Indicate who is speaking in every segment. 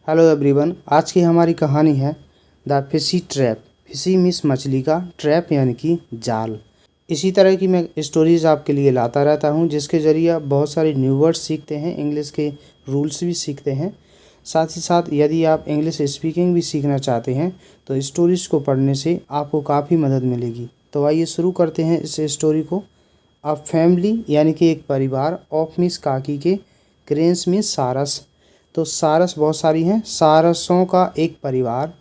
Speaker 1: Hello everyone, आज की हमारी कहानी है the fishy trap. Fishy means मछली का, ट्रैप यानी कि जाल। इसी तरह की मैं स्टोरीज़ आपके लिए लाता रहता हूं, जिसके ज़रिए आप बहुत सारे न्यू वर्ड्स सीखते हैं, इंग्लिश के रूल्स भी सीखते हैं। साथ ही साथ यदि आप इंग्लिश स्पीकिंग भी सीखना चाहते हैं तो स्टोरीज़ को पढ़ने से आपको काफ़ी मदद मिलेगी। तो आइए शुरू करते हैं इस स्टोरी को। अ फैमिली यानी कि एक परिवार ऑफ मिस काकी के, क्रेन्स मीन्स सारस। तो सारस बहुत सारी हैं। सारसों का एक परिवार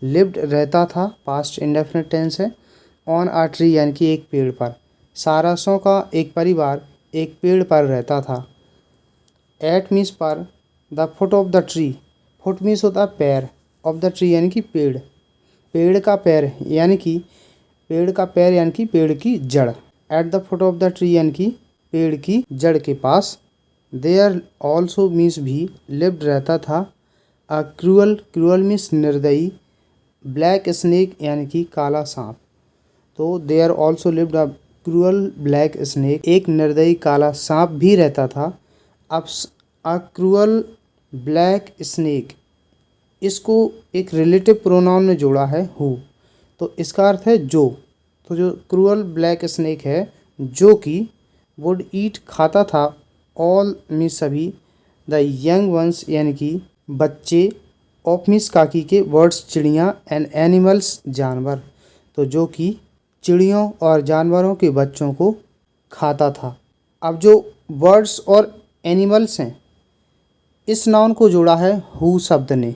Speaker 1: लिव्ड रहता था, पास्ट इंडेफिनिट टेंस है। ऑन अ ट्री यानी कि एक पेड़ पर। सारसों का एक परिवार एक पेड़ पर रहता था। एट मीन्स पर, the foot of the tree, foot means होता है पैर, ऑफ द ट्री यानी कि पेड़, पेड़ का पैर यानी कि पेड़ का पैर यानी कि पेड़ की जड़। At the foot of the tree यानी कि पेड़ की जड़ के पास। देयर ऑल्सो मीन्स भी, लिव्ड रहता था। अ क्रूअल, क्रूअल मीन्स निर्दयी, ब्लैक स्नेक यानी कि काला सांप। तो there also lived a cruel black snake, एक निर्दयी काला सांप भी रहता था। अब अ क्रूअल ब्लैक स्नेक, इसको एक रिलेटिव प्रोनाउन में जोड़ा है हु, तो इसका अर्थ है जो। तो जो क्रूअल ब्लैक स्नेक है, जो कि वुड ईट खाता था, ऑल मीन्स सभी, द यंग वंस यानी कि बच्चे, ऑफ मिस काकी के, वर्ड्स चिड़ियाँ, एंड एनिमल्स जानवर, तो जो कि चिड़ियों और जानवरों के बच्चों को खाता था। अब जो वर्ड्स और एनिमल्स हैं, इस नाउन को जोड़ा है हु शब्द ने,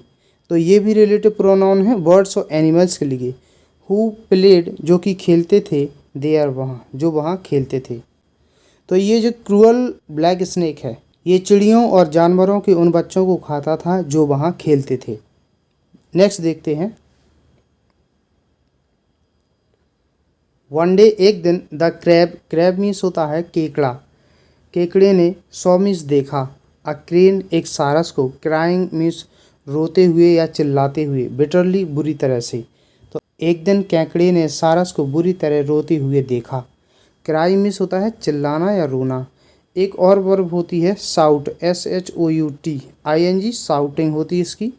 Speaker 1: तो ये भी रिलेटिव प्रोनाउन है वर्ड्स और एनिमल्स के लिए। हु प्लेड, जो कि खेलते थे, देयर वहाँ, जो वहाँ खेलते थे। तो ये जो क्रूअल ब्लैक स्नेक है, ये चिड़ियों और जानवरों के उन बच्चों को खाता था जो वहाँ खेलते थे। नेक्स्ट देखते हैं। वन डे, एक दिन, द क्रैब, क्रैब मीन्स होता है केकड़ा, केकड़े ने सौ मीन्स देखा, अ क्रेन एक सारस को, क्राइंग मीन्स रोते हुए या चिल्लाते हुए, बिटरली बुरी तरह से। तो एक दिन केकड़े ने सारस को बुरी तरह रोते हुए देखा। क्राई मीन्स होता है चिल्लाना या रोना। एक और वर्ब होती है साउट, SHOUT, साउटिंग होती है इसकी।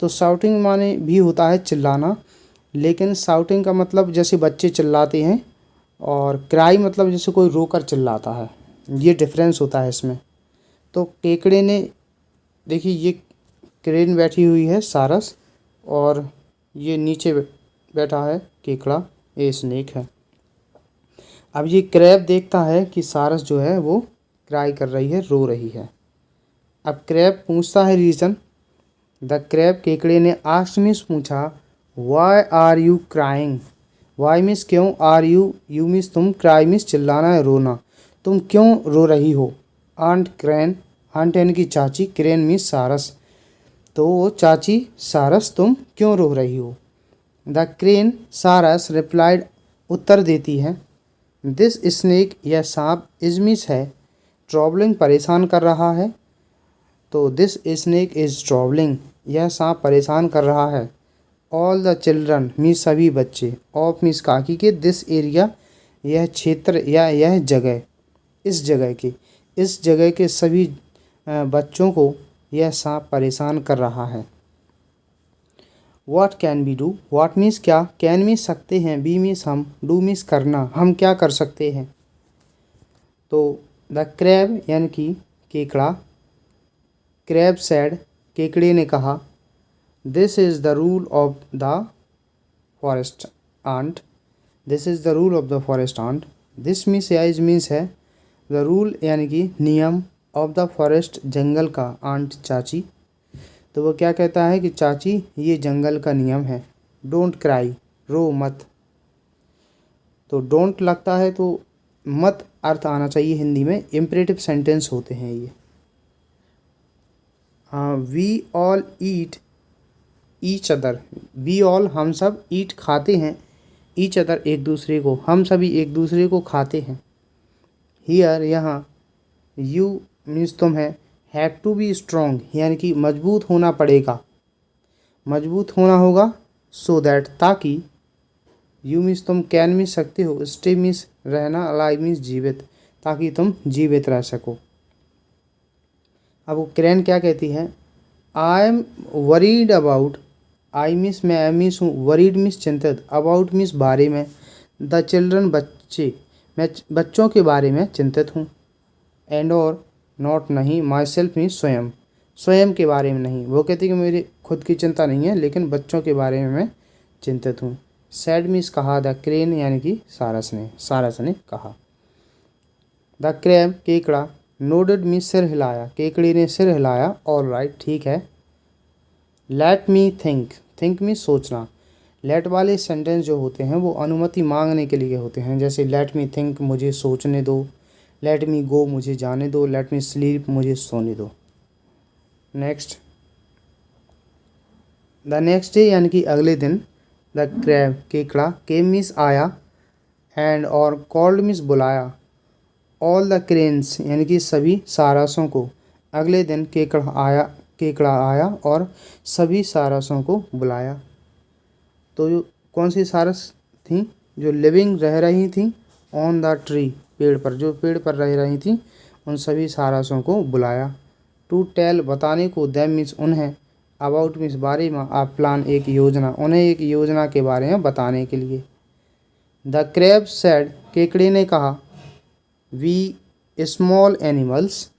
Speaker 1: तो साउटिंग माने भी होता है चिल्लाना, लेकिन साउटिंग का मतलब जैसे बच्चे चिल्लाते हैं, और क्राई मतलब जैसे कोई रोकर चिल्लाता है, ये डिफरेंस होता है इसमें। तो केकड़े ने, देखिए ये क्रेन बैठी हुई है सारस, और ये नीचे बैठा है केकड़ा, ये स्नेक है। अब ये क्रैब देखता है कि सारस जो है वो क्राई कर रही है, रो रही है। अब क्रैब पूछता है रीज़न। द क्रैब, केकड़े ने आस्क्ड मीन्स पूछा, why are you crying, why means क्यों, आर यू, यू मीन्स तुम, क्राई मीन्स चिल्लाना या रोना, तुम क्यों रो रही हो। आंट क्रेन, आंट यानी कि चाची, क्रेन मीन्स सारस, तो वो चाची सारस तुम क्यों रो रही हो। द क्रेन, सारस, रिप्लाइड, उत्तर देती है, दिस स्नेक, यह सांप, इज मीन्स है, ट्रॉबलिंग, परेशान कर रहा है। तो दिस स्नेक इज ट्रॉबलिंग, यह सांप परेशान कर रहा है। ऑल द चिल्ड्रन मीन्स सभी बच्चे, ऑफ मीन्स काकी के, दिस एरिया, यह क्षेत्र या यह जगह, इस जगह के सभी बच्चों को यह सांप परेशान कर रहा है। What can be do, what means क्या, कैन मीन्स सकते हैं, बी मीन्स हम, डू मीन्स करना, हम क्या कर सकते हैं। तो द क्रैब यानी कि केकड़ा, क्रैब सैड, केकड़े ने कहा, this is the rule of the forest aunt, this is the rule of the forest aunt, this means या इज मीन्स है, द रूल यानी कि नियम, ऑफ द फॉरेस्ट जंगल का, आंट चाची। तो वो क्या कहता है कि चाची ये जंगल का नियम है। डोंट क्राई, रो मत। तो डोंट लगता है तो मत अर्थ आना चाहिए हिंदी में, इम्परेटिव सेंटेंस होते हैं ये। We all eat each other, we all हम सब, ईट खाते हैं, ईच अदर एक दूसरे को, हम सभी एक दूसरे को खाते हैं। हियर यहाँ, यू मीन्स तुम है, हैव टू बी स्ट्रॉन्ग यानी कि मजबूत होना पड़ेगा, मजबूत होना होगा, सो दैट ताकि, यू मीन्स तुम, कैन मीन्स सकते हो, स्टे मीन्स रहना, अलाइव मीन्स जीवित, ताकि तुम जीवित रह सको। अब वो क्रेन क्या कहती है, I am worried about, I means मैं मीन्स हूँ, वरीड मीन्स चिंतित, अबाउट मीन्स बारे में, द चिल्ड्रन बच्चे, मैं बच्चों के बारे में चिंतित हूँ। एंड और नॉट नहीं, माई सेल्फ मीन्स स्वयं, स्वयं के बारे में नहीं। वो कहती कि मेरी खुद की चिंता नहीं है लेकिन बच्चों के बारे में मैं चिंतित हूँ। सैड मीन्स कहा, द क्रेन यानी कि सारस ने कहा। द क्रैब केकड़ा, नोडेड मीन्स सिर हिलाया, केकड़े ने सिर हिलाया, ऑल राइट ठीक है। Let me think, think means सोचना। लेट वाले सेंटेंस जो होते हैं वो अनुमति मांगने के लिए होते हैं, जैसे लेट मी थिंक मुझे सोचने दो, लेट मी गो मुझे जाने दो, लेट मी स्लीप मुझे सोने दो। नेक्स्ट, द नेक्स्ट डे यानी कि अगले दिन, द क्रैब केकड़ा, केम मीन्स आया, एंड और कॉल्ड मीन्स बुलाया, ऑल द क्रेन्स यानी कि सभी सारसों को। अगले दिन केकड़ा आया और सभी सारसों को बुलाया। तो कौन सी सारस थी? जो लिविंग रह रही थी ऑन द ट्री, पेड़ पर, जो पेड़ पर रह रही थी उन सभी सारसों को बुलाया। टू टेल बताने को, दैम मीन्स उन्हें, अबाउट मीन्स बारे में, आ प्लान एक योजना, उन्हें एक योजना के बारे में बताने के लिए। द क्रैब सेड केकड़े ने कहा, we small animals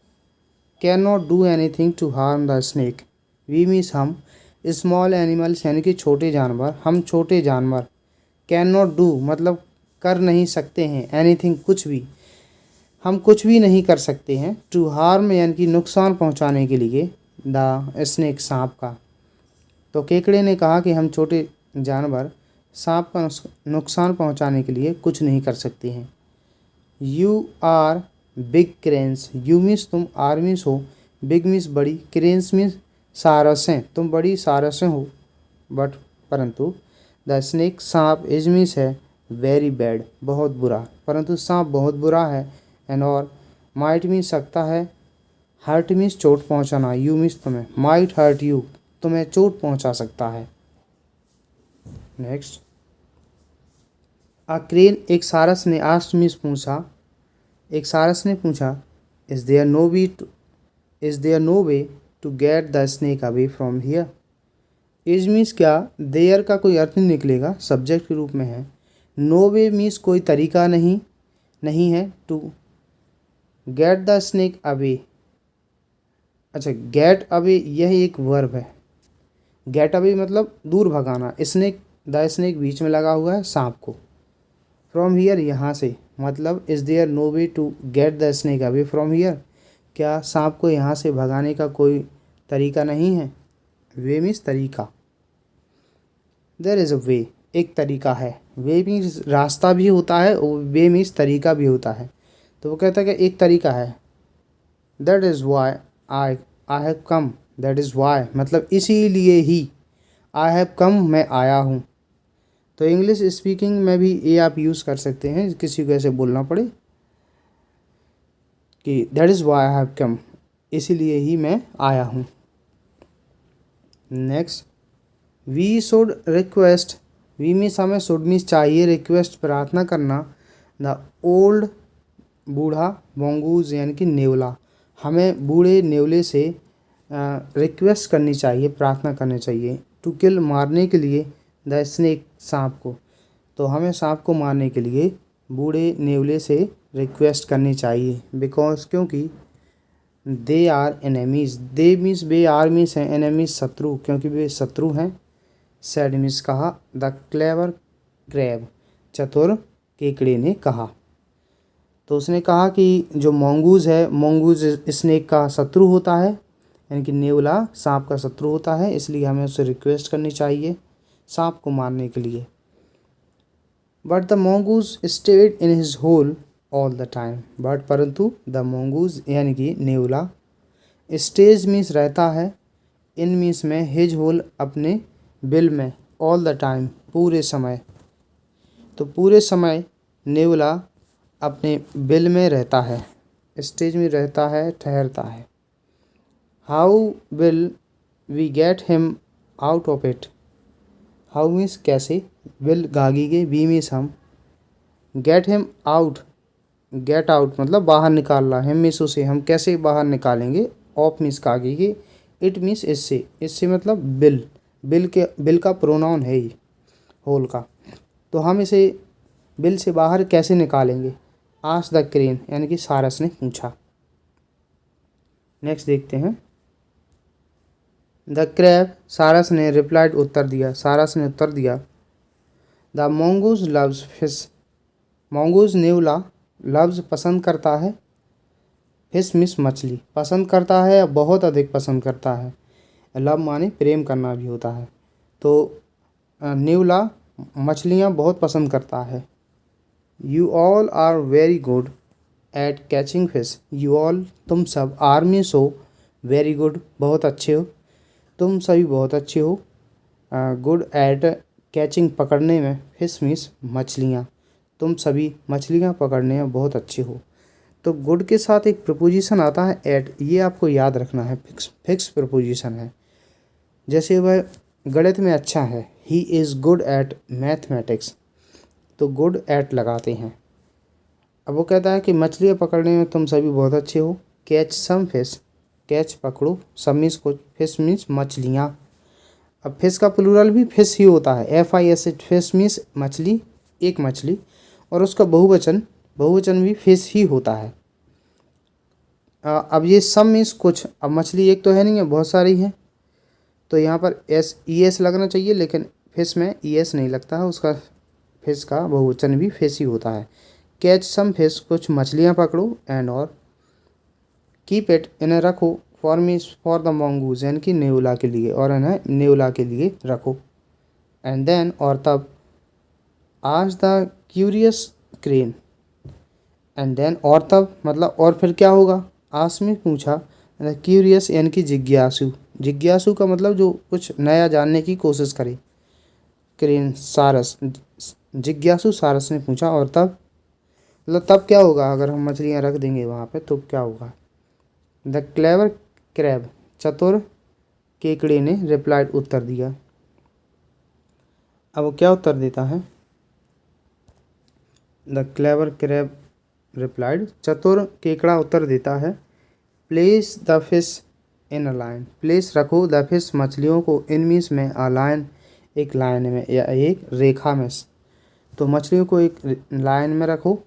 Speaker 1: can not do anything to harm the snake, we means हम, स्मॉल एनिमल्स यानी कि छोटे जानवर, हम छोटे जानवर, कैन नॉट डू मतलब कर नहीं सकते हैं, एनीथिंग कुछ भी, हम कुछ भी नहीं कर सकते हैं, टू हार्म यानी कि नुकसान पहुंचाने के लिए, द स्नेक सांप का। तो केकड़े ने कहा कि हम छोटे जानवर सांप का नुकसान पहुंचाने के लिए कुछ नहीं कर सकते हैं। You are big cranes, you means तुम, आर मीन्स हो, बिग मीन्स बड़ी, क्रेन्स मीन्स सारसें, तुम बड़ी सारसें हो, बट परंतु, द स्नेक सांप, इज मीन्स है वेरी बैड बहुत बुरा, परंतु सांप बहुत बुरा है, एंड और माइट मीन्स सकता है, हर्ट मीन्स चोट पहुंचाना, यू मीन्स तुम्हें, माइट हर्ट यू तुम्हें चोट पहुंचा सकता है। नेक्स्ट, अ क्रेन एक सारस ने, आस्क्ड मीन्स पूछा, एक सारस ने पूछा, is there no way to get the snake away from here. Is means क्या, देयर का कोई अर्थ नहीं निकलेगा, सब्जेक्ट के रूप में है। नो वे मीन्स कोई तरीका नहीं है। To get the snake away, अच्छा गेट अवे यह एक वर्ब है। गेट अवे मतलब दूर भगाना, स्नेक, द स्नेक बीच में लगा हुआ है सांप को, फ्रॉम हियर यहाँ से, मतलब is there no way to get the snake away from here, क्या सांप को यहाँ से भगाने का कोई तरीका नहीं है। वे मीन्स तरीका, देयर इज़ अ वे एक तरीका है, वे मीन्स रास्ता भी होता है और वे मीन्स तरीका भी होता है। तो वो कहता है कि एक तरीका है। That is why I have come, that is Y मतलब इसीलिए ही, आई हैव कम मैं आया हूँ। तो इंग्लिश स्पीकिंग में भी ये आप यूज़ कर सकते हैं, किसी को ऐसे बोलना पड़े कि that is why I have come, इसीलिए ही मैं आया हूँ। Next, we should request, we means हमें, शुड मीन्स चाहिए, रिक्वेस्ट प्रार्थना करना, द ओल्ड बूढ़ा, मोंगूज यानी कि नेवला, हमें बूढ़े नेवले से रिक्वेस्ट करनी चाहिए, प्रार्थना करनी चाहिए। टू किल मारने के लिए, द स्नेक सांप को, तो हमें सांप को मारने के लिए बूढ़े नेवले से रिक्वेस्ट करनी चाहिए, बिकॉज क्योंकि they are enemies, they means वे, आर मीन्स हैं, एनिमीज शत्रु, क्योंकि वे शत्रु हैं। सैड मीन्स कहा, द क्लेवर क्रैब चतुर केकड़े ने कहा। तो उसने कहा कि जो मोंगूज है, मोंगूज स्नेक का शत्रु होता है, यानी कि नेवला सांप का शत्रु होता है, इसलिए हमें उससे रिक्वेस्ट करनी चाहिए सांप को मारने के लिए। But the mongoose stayed in his hole all the time, but परंतु द मोंगूज यानी कि नेवला, स्टेज मीन्स रहता है, इन मीन्स में, हिज होल अपने बिल में, ऑल द टाइम पूरे समय, तो पूरे समय नेवला अपने बिल में रहता है, स्टेज में रहता है, ठहरता है। How will we get him out of it, how means कैसे, विल गागी के, वी मीन्स हम, get him out, get out मतलब बाहर निकालना, हिम मीन्स उसे, हम कैसे बाहर निकालेंगे, ऑफ मीन्स गागी के, इट मीन्स इससे, इससे मतलब बिल, बिल का प्रोनाउन है ये होल का। तो हम इसे बिल से बाहर कैसे निकालेंगे? आस्क द क्रेन, यानी कि सारस ने पूछा। नेक्स्ट देखते हैं। द क्रैब, सारस ने रिप्लाइड, उत्तर दिया, सारस ने उत्तर दिया। The mongoose loves fish, mongoose नेवला लव्स पसंद करता है, फिश मिस मछली, पसंद करता है या बहुत अधिक पसंद करता है। लव माने प्रेम करना भी होता है। तो नेवला मछलियाँ बहुत पसंद करता है। You all are very good at catching fish, you all तुम सब, आर मीन्स हो, वेरी गुड बहुत अच्छे हो, तुम सभी बहुत अच्छे हो, गुड एट कैचिंग पकड़ने में, फिश मीन्स मछलियाँ, तुम सभी मछलियाँ पकड़ने में बहुत अच्छे हो। तो गुड के साथ एक प्रपोजिशन आता है एट, ये आपको याद रखना है, फिक्स प्रपोजिशन है। जैसे वह गणित में अच्छा है, he is good at mathematics, तो गुड एट लगाते हैं। अब वो कहता है कि मछलियाँ पकड़ने में तुम सभी बहुत अच्छे हो। कैच सम फिश, कैच पकड़ो, सम मीन्स कुछ, फिश मीन्स मछलियाँ। अब फिश का प्लूरल भी फिश ही होता है, FIS, फिश मीन्स मछली, एक मछली, और उसका बहुवचन भी फिश ही होता है। अब ये सम मीन्स कुछ, अब मछली एक तो है नहीं है, बहुत सारी है, तो यहाँ पर ES लगना चाहिए, लेकिन फिश में ES नहीं लगता है, उसका फिश का बहुवचन भी फिश ही होता है। कैच सम फिश, कुछ मछलियाँ पकड़ो, एंड और कीप इट, इन्हें रखो, for means for the mongoose, यानी कि नेवला के लिए, और इन्हें नेवला के लिए रखो। एंड देन, और तब, आज the curious crane, and then और तब मतलब और फिर क्या होगा, आस में पूछा, क्यूरियस यानी कि जिज्ञासु, जिज्ञासु का मतलब जो कुछ नया जानने की कोशिश करे। क्रेन सारस, जिज्ञासु सारस ने पूछा, और तब मतलब तब क्या होगा अगर हम मछलियाँ रख देंगे वहाँ पे, तो क्या होगा। द क्लेवर क्रैब, चतुर केकड़े ने रिप्लाइड, उत्तर दिया। अब वो क्या उत्तर देता है, द क्लेवर क्रैब रिप्लाइड, चतुर केकड़ा उत्तर देता है। Place the fish in a line, place रखो, द फिश मछलियों को, इन मीन्स में, अ लाइन एक लाइन में या एक रेखा में, तो मछलियों को एक लाइन में रखो।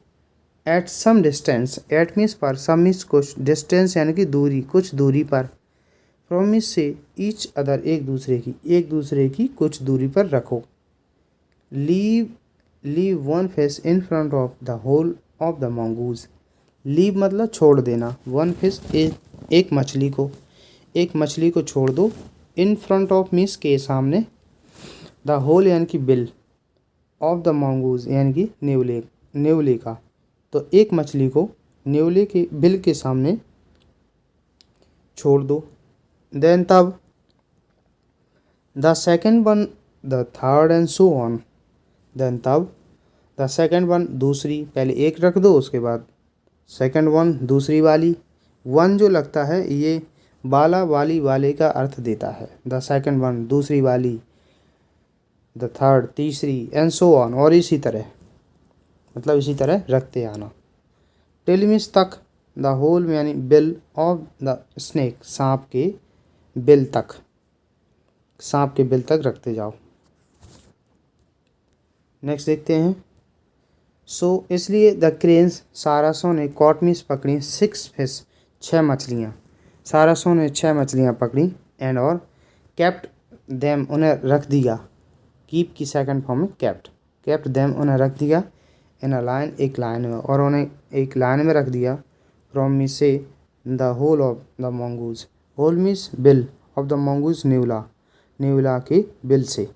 Speaker 1: At some distance, at means पर, सम मीन्स कुछ, डिस्टेंस यानी कि दूरी, कुछ दूरी पर, फ्रॉम मीन्स से, ईच अदर एक दूसरे की कुछ दूरी पर रखो। Leave one fish in front of the hole of the mongoose, leave मतलब छोड़ देना, वन फिश एक मछली को छोड़ दो, इन फ्रंट ऑफ मीन्स के सामने, द होल यानी कि बिल, ऑफ द mongoose यानी कि नेवले का, तो एक मछली को नेवले के बिल के सामने छोड़ दो। देन तब, the second one, the third, and so on, then तब, द सेकेंड वन दूसरी, पहले एक रख दो, उसके बाद सेकेंड वन दूसरी वाली, वन जो लगता है ये वाले का अर्थ देता है। द सेकेंड वन दूसरी वाली, द थर्ड तीसरी, एंड सो ऑन, और इसी तरह, मतलब इसी तरह रखते आना। टिल मीन्स तक, द होल यानी बिल, ऑफ द स्नेक, सांप के बिल तक रखते जाओ। नेक्स्ट देखते हैं। सो इसलिए द क्रेन्स, सारसों ने, कॉट मीन्स पकड़ी, 6 फिश 6 मछलियाँ, सारसों ने 6 मछलियाँ पकड़ी, एंड और केप्ट देम उन्हें रख दिया, कीप की सेकंड फॉर्म में केप्ट देम उन्हें रख दिया, इन अ लाइन एक लाइन में, और उन्हें एक लाइन में रख दिया, फ्रॉम मी से, the hole of the mongoose, hole means बिल, ऑफ द mongoose नेवला के बिल से,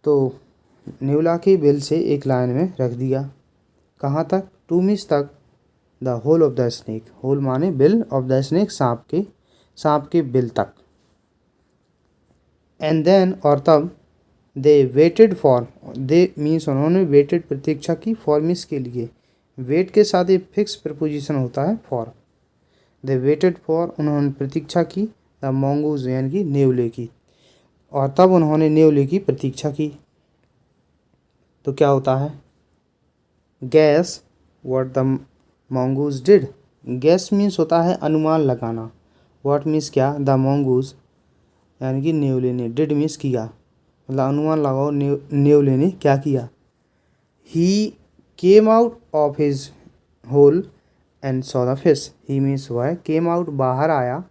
Speaker 1: तो नेवला के बिल से एक लाइन में रख दिया। कहाँ तक, 2 मीन्स तक, the hole of the snake, hole माने बिल, ऑफ द स्नेक सांप के बिल तक। एंड देन और तब, they waited for, they means उन्होंने, वेटेड प्रतीक्षा की, फॉर मीन्स के लिए, वेट के साथ एक फिक्स प्रपोजिशन होता है फॉर। दे वेटेड फॉर, उन्होंने प्रतीक्षा की, द mongoose यानी कि नेवले की, और तब उन्होंने नेवले की प्रतीक्षा की। तो क्या होता है, gas what the mongoose did, gas means होता है अनुमान लगाना, व्हाट मीन्स क्या, द mongoose यानी कि नेवले ने, डिड मीन्स किया, मतलब अनुमान लगाओ नेवले ने क्या किया। He came out of his hole and saw the fish, he means वह केम आउट बाहर आया,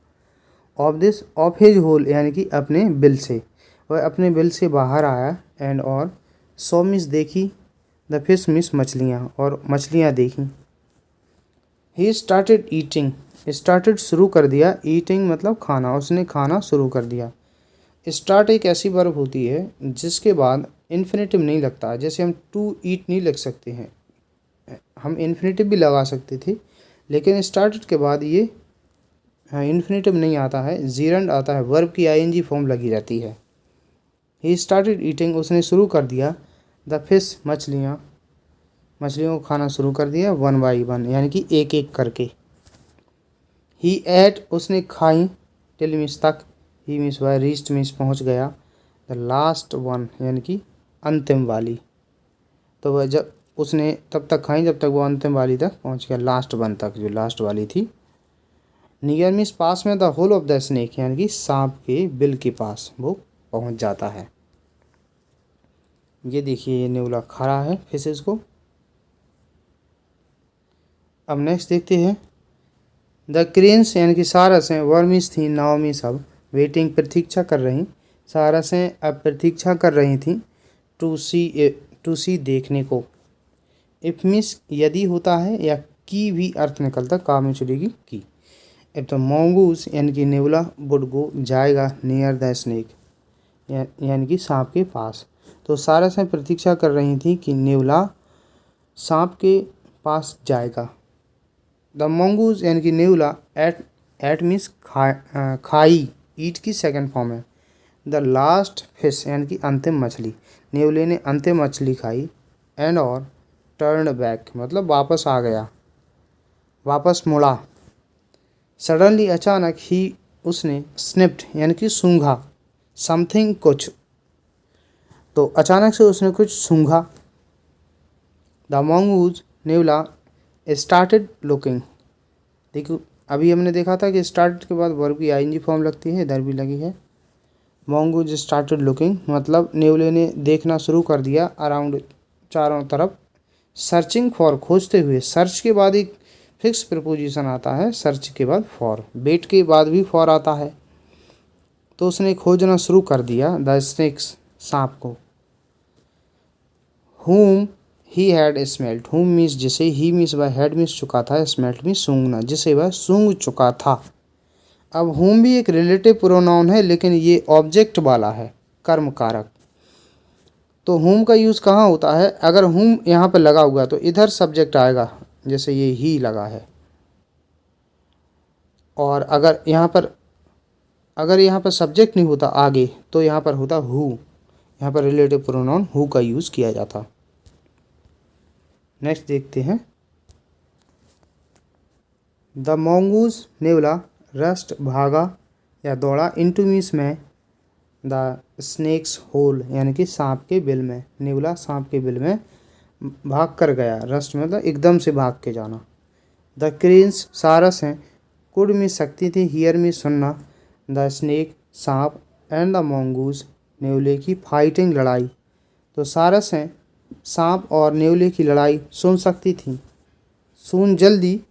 Speaker 1: ऑफ हिज होल यानी कि अपने बिल से, वह अपने बिल से बाहर आया, एंड और सॉ मीन्स देखी, द फिश मीन्स मछलियाँ, और मछलियाँ देखी। ही स्टार्टेड ईटिंग, स्टार्टेड शुरू कर दिया, ईटिंग मतलब खाना, उसने खाना शुरू कर दिया। स्टार्ट एक ऐसी वर्ब होती है जिसके बाद इन्फिनेटिव नहीं लगता, जैसे हम टू ईट नहीं लग सकते हैं, हम इन्फिनेटिव भी लगा सकते थे, लेकिन स्टार्टेड के बाद ये इन्फिनेटिव नहीं आता है, जीरंड आता है, वर्ब की आईएनजी फॉर्म लगी रहती है। ही स्टार्टेड ईटिंग, उसने शुरू कर दिया, द फिश मछलियाँ, मछलियों को खाना शुरू कर दिया, वन बाई वन यानी कि एक एक करके। ही एट, उसने खाई, टिल मीन्स तक, ही मीन्स वह, रीच्ड मीन्स पहुँच गया, द लास्ट वन यानी कि अंतिम वाली, तो वह जब उसने तब तक खाई जब तक वो अंतिम वाली तक पहुँच गया, लास्ट वन तक, जो लास्ट वाली थी। नियर मीन्स पास में, the hole of the snake यानी कि सांप के बिल के पास वो पहुँच जाता है। ये देखिए ये नेवला खड़ा है फिशेस को। अब नेक्स्ट देखते हैं, द क्रेन्स यानी कि सारसें, वर्मिस थी, नाओमी सब, वेटिंग प्रतीक्षा कर रही, सारसें अब प्रतीक्षा कर रही थी, टू सी देखने को। इफ मिस यदि होता है, या की भी अर्थ निकलता, का में चलेगी की। इफ द mongoose यानी कि नेवला वुड गो जाएगा, नियर द स्नेक यानी कि सांप के पास, तो सारसें प्रतीक्षा कर रही थी कि नेवला सांप के पास जाएगा। द mongoose यानी कि नेवला, एट मीन्स खाई, ईट की सेकंड फॉर्म है। द लास्ट फिश यानी कि अंतिम मछली, नेवले ने अंतिम मछली खाई, एंड और टर्न बैक मतलब वापस आ गया, वापस मुड़ा। सडनली अचानक, ही उसने, स्निप्ड यानी कि सूंघा, समथिंग कुछ, तो अचानक से उसने कुछ सूंघा। द mongoose नेवला स्टार्टेड लुकिंग, देखो अभी हमने देखा था कि स्टार्टेड के बाद वर्ब की आईएनजी फॉर्म लगती है, इधर भी लगी है। mongoose स्टार्टेड लुकिंग मतलब नेवले ने देखना शुरू कर दिया, अराउंड चारों तरफ, सर्चिंग फॉर खोजते हुए, सर्च के बाद एक फिक्स प्रपोजिशन आता है, सर्च के बाद फॉर, वेट के बाद भी फॉर आता है, तो उसने खोजना शुरू कर दिया, द स्नेक्स सांप को। whom he had smelt, whom means जिसे, ही मीन्स वह, हैड मीन्स चुका था, स्मेल्ट मीन्स सूंघना, जिसे वह सूंघ चुका था। अब whom भी एक रिलेटिव प्रोनाउन है, लेकिन ये ऑब्जेक्ट वाला है, कर्म कारक, तो whom का यूज़ कहाँ होता है, अगर whom यहाँ पर लगा हुआ तो इधर सब्जेक्ट आएगा, जैसे ये ही लगा है, और अगर यहाँ पर सब्जेक्ट नहीं होता आगे, तो यहाँ पर होता हु, यहाँ पर रिलेटिव प्रोनाउन हु का यूज़ किया जाता। नेक्स्ट देखते हैं, द mongoose नेवला, रस्ट भागा या दौड़ा, इनटू मीन्स में, द स्नेक्स होल यानी कि सांप के बिल में, नेवला सांप के बिल में भाग कर गया, रस्ट मतलब एकदम से भाग के जाना। द क्रेन्स सारस हैं, कुड में सकती थी, हियर में सुनना, द स्नेक सांप, एंड द mongoose नेवले की फाइटिंग लड़ाई, तो सारस हैं सांप और नेवले की लड़ाई सुन सकती थी। सुन जल्दी,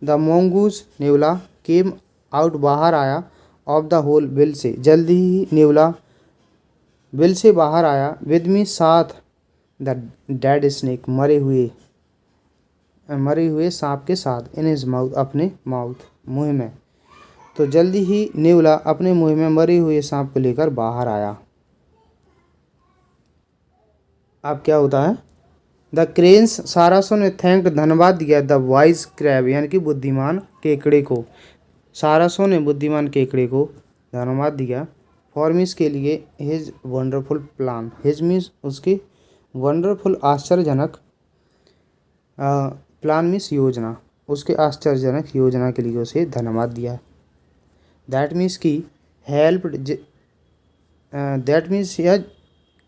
Speaker 1: द mongoose नेवला, केम आउट बाहर आया, ऑफ द होल बिल से, जल्दी ही नेवला बिल से बाहर आया, विद मी साथ, द डेड स्नेक मरे हुए सांप के साथ, इन हिज माउथ अपने माउथ मुंह में, तो जल्दी ही नेवला अपने मुंह में मरे हुए सांप को लेकर बाहर आया। अब क्या होता है, द क्रेन्स सारसों ने थैंक धन्यवाद दिया, द वाइज क्रैब यानी कि बुद्धिमान केकड़े को, सारसों ने बुद्धिमान केकड़े को धन्यवाद दिया, फॉर मीन्स के लिए, his wonderful plan, his means उसके, वंडरफुल आश्चर्यजनक, प्लान मीन्स योजना, उसके आश्चर्यजनक योजना के लिए उसे धन्यवाद दिया। दैट मीन्स की हेल्प, दैट मीन्स यह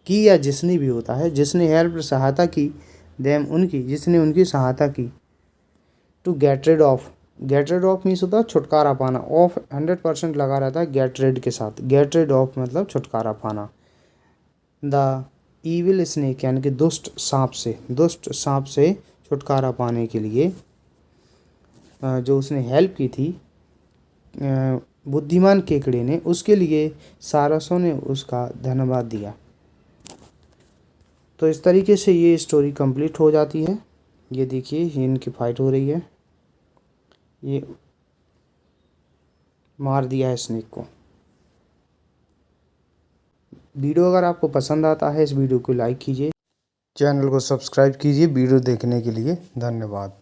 Speaker 1: की या जिसने भी होता है, जिसने हेल्प सहायता की, देम उनकी, जिसने उनकी सहायता की, to get rid of get rid of means होता है छुटकारा पाना, ऑफ 100% लगा रहता है गेट रेड के साथ, गेट रेड ऑफ मतलब छुटकारा पाना। द ईविल स्नेक यानी कि दुष्ट सांप से छुटकारा पाने के लिए जो उसने हेल्प की थी बुद्धिमान केकड़े ने, उसके लिए सारसों ने उसका धन्यवाद दिया। तो इस तरीके से ये स्टोरी कंप्लीट हो जाती है। ये देखिए, ये इनकी फाइट हो रही है, ये मार दिया है स्नेक को। वीडियो अगर आपको पसंद आता है, इस वीडियो को लाइक कीजिए, चैनल को सब्सक्राइब कीजिए। वीडियो देखने के लिए धन्यवाद।